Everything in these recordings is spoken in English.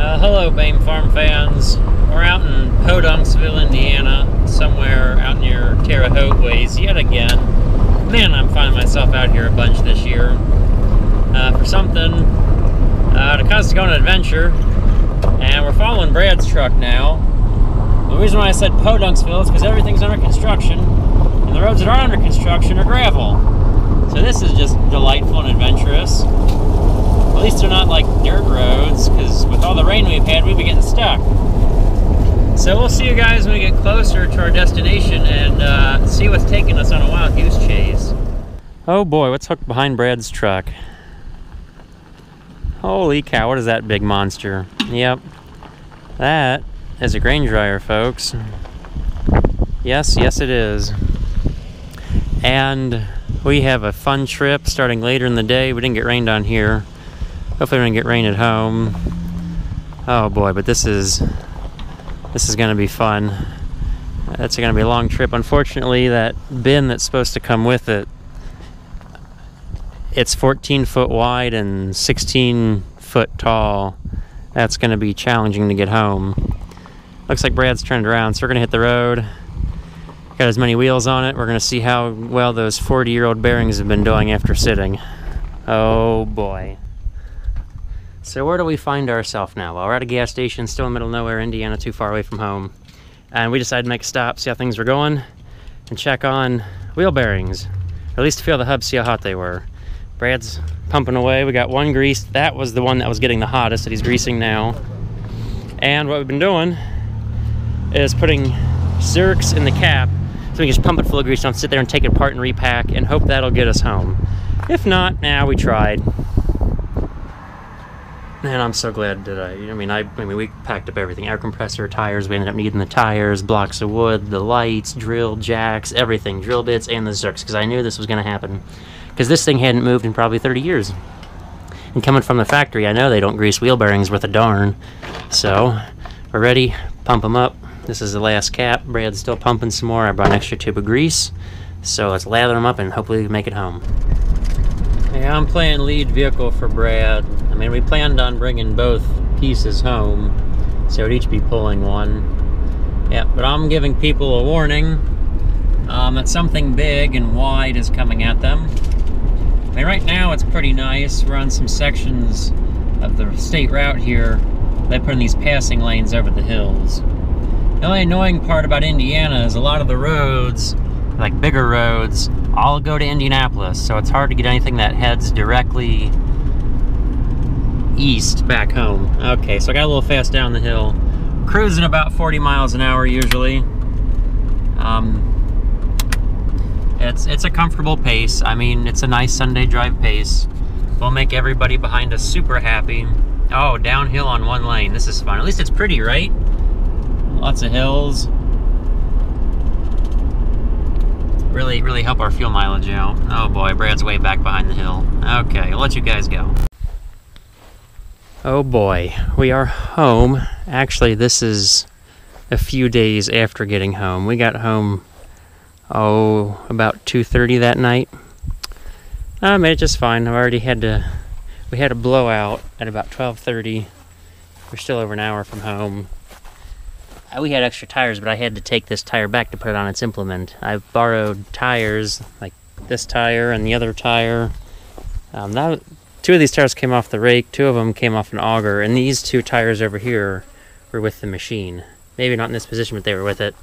Hello, Bame Farm fans. We're out in Podunksville, Indiana, somewhere out near Terre Haute ways yet again. Man, I'm finding myself out here a bunch this year for something to cause us to go on an adventure. And we're following Brad's truck now. The reason why I said Podunksville is because everything's under construction, and the roads that are under construction are gravel. So this is just delightful and adventurous. At least they're not like dirt roads, because with all the rain we've had, we'd be getting stuck. So we'll see you guys when we get closer to our destination and see what's taking us on a wild goose chase. Oh boy, what's hooked behind Brad's truck? Holy cow, what is that big monster? Yep, that is a grain dryer, folks. Yes, it is. And we have a fun trip starting later in the day. We didn't get rained on here. Hopefully we don't get rain at home. Oh boy, but this is going to be fun. It's going to be a long trip. Unfortunately, that bin that's supposed to come with it, it's 14 foot wide and 16 foot tall. That's going to be challenging to get home. Looks like Brad's turned around, so we're going to hit the road. Got as many wheels on it. We're going to see how well those 40-year-old bearings have been doing after sitting. Oh boy. So where do we find ourselves now? Well, we're at a gas station, still in the middle of nowhere, Indiana, too far away from home. And we decided to make a stop, see how things were going, and check on wheel bearings. Or at least feel the hubs, see how hot they were. Brad's pumping away. We got one greased. That was the one that was getting the hottest that he's greasing now. And what we've been doing is putting Zerks in the cap so we can just pump it full of grease, don't sit there and take it apart and repack and hope that'll get us home. If not, we tried. And I'm so glad that I mean, we packed up everything. Air compressor, tires, we ended up needing the tires, blocks of wood, the lights, drill, jacks, everything, drill bits, and the Zerks, because I knew this was going to happen. Because this thing hadn't moved in probably 30 years. And coming from the factory, I know they don't grease wheel bearings worth a darn. So, we're ready, pump them up. This is the last cap. Brad's still pumping some more. I brought an extra tube of grease. So let's lather them up and hopefully we can make it home. Yeah, I'm playing lead vehicle for Brad. I mean, we planned on bringing both pieces home, so we'd each be pulling one. Yeah, but I'm giving people a warning that something big and wide is coming at them. I mean, right now it's pretty nice. We're on some sections of the state route here. They put in these passing lanes over the hills. The only annoying part about Indiana is a lot of the roads, like bigger roads, all go to Indianapolis, so it's hard to get anything that heads directly east back home. Okay, so I got a little fast down the hill. Cruising about 40 miles an hour usually. It's a comfortable pace. I mean, it's a nice Sunday drive pace. We'll make everybody behind us super happy. Oh, downhill on one lane. This is fun. At least it's pretty, right? Lots of hills. Really help our fuel mileage out. Oh boy, Brad's way back behind the hill. Okay, I'll let you guys go. Oh boy, we are home. Actually, this is a few days after getting home. We got home, about 2:30 that night. I made it just fine. we had a blowout at about 12:30. We're still over an hour from home. We had extra tires, but I had to take this tire back to put it on its implement. I borrowed tires, like this tire and the other tire. Two of these tires came off the rake, two of them came off an auger, and these two tires over here were with the machine. Maybe not in this position, but they were with it.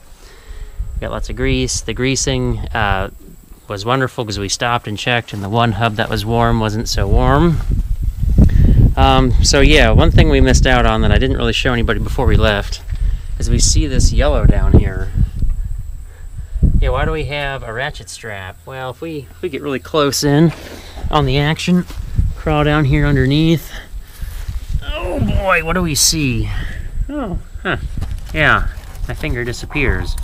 Got lots of grease. The greasing was wonderful because we stopped and checked, and the one hub that was warm wasn't so warm. So yeah, one thing we missed out on that I didn't really show anybody before we left is we see this yellow down here. Yeah, why do we have a ratchet strap? Well, if we get really close in on the action, crawl down here underneath. Oh boy, what do we see? Oh, huh. Yeah, my finger disappears.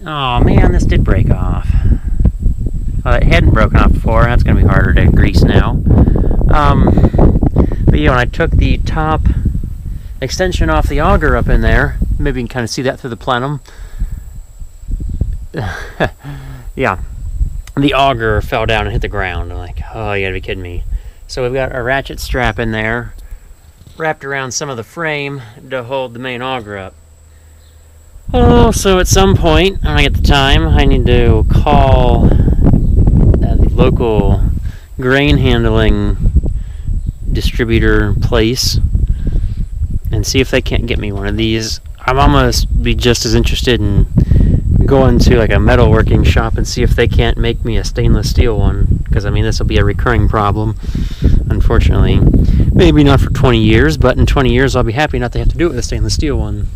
Oh man, this did break off. Well, it hadn't broken off before. That's gonna be harder to grease now. But yeah, when I took the top extension off the auger up in there, maybe you can kind of see that through the plenum. Yeah, the auger fell down and hit the ground. I'm like, oh, you gotta be kidding me. So we've got a ratchet strap in there. wrapped around some of the frame to hold the main auger up. Oh, so at some point, when I get the time, I need to call the local grain handling distributor place and see if they can't get me one of these. I'm almost be just as interested in going to like a metalworking shop and see if they can't make me a stainless steel one, because I mean this will be a recurring problem, unfortunately. Maybe not for 20 years, but in 20 years I'll be happy not to have to do it with a stainless steel one.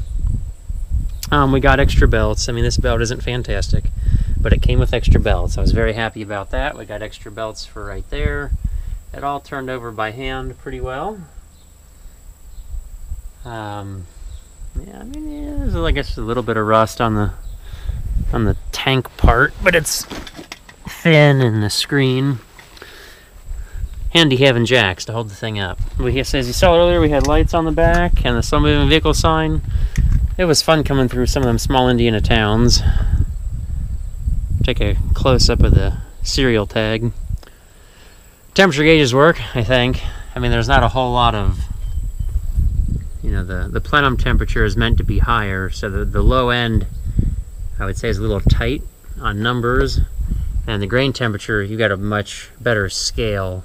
We got extra belts. I mean, this belt isn't fantastic, but it came with extra belts. I was very happy about that. We got extra belts for right there. It all turned over by hand pretty well. Yeah, I mean, there's I guess a little bit of rust on the tank part, but it's thin in the screen. Handy having jacks to hold the thing up. As you saw earlier, we had lights on the back and the slow moving vehicle sign. It was fun coming through some of them small Indiana towns. Take a close-up of the serial tag. Temperature gauges work, I think. I mean, there's not a whole lot of, you know, the plenum temperature is meant to be higher, so the low end, I would say, is a little tight on numbers, and the grain temperature, you got a much better scale.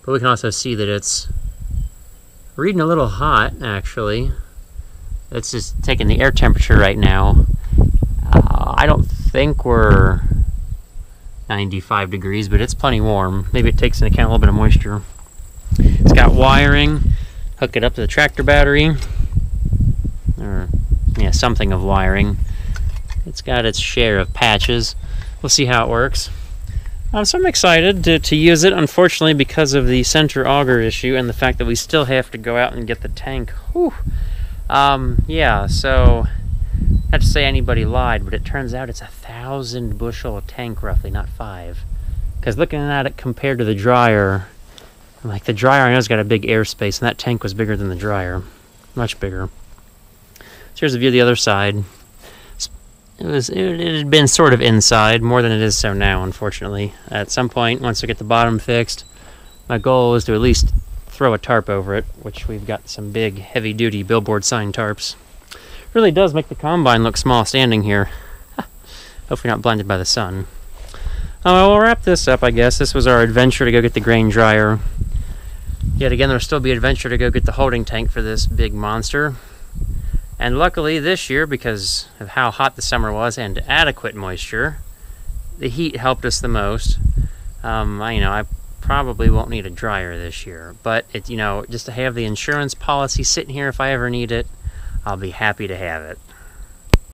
But we can also see that it's reading a little hot, actually. It's just taking the air temperature right now. I don't think we're 95 degrees, but it's plenty warm. Maybe it takes into account a little bit of moisture. It's got wiring. Hook it up to the tractor battery. Or, yeah, something of wiring. It's got its share of patches. We'll see how it works. So I'm excited to use it, unfortunately, because of the center auger issue and the fact that we still have to go out and get the tank. Whew. Yeah, so I have to say anybody lied, but it turns out it's 1,000 bushel tank roughly, not 5. Because looking at it compared to the Drier, like the Drier I know has got a big airspace, and that tank was bigger than the Drier, much bigger. So here's a view of the other side. It had been sort of inside, more than it is so now, unfortunately. At some point, once we get the bottom fixed, my goal is to at least throw a tarp over it, which we've got some big, heavy-duty billboard sign tarps. Really does make the combine look small standing here. Hopefully not blinded by the sun. We'll wrap this up, I guess. This was our adventure to go get the grain dryer. Yet again, there'll still be an adventure to go get the holding tank for this big monster. And luckily this year, because of how hot the summer was and adequate moisture, the heat helped us the most. I probably won't need a dryer this year, but just to have the insurance policy sitting here if I ever need it, I'll be happy to have it.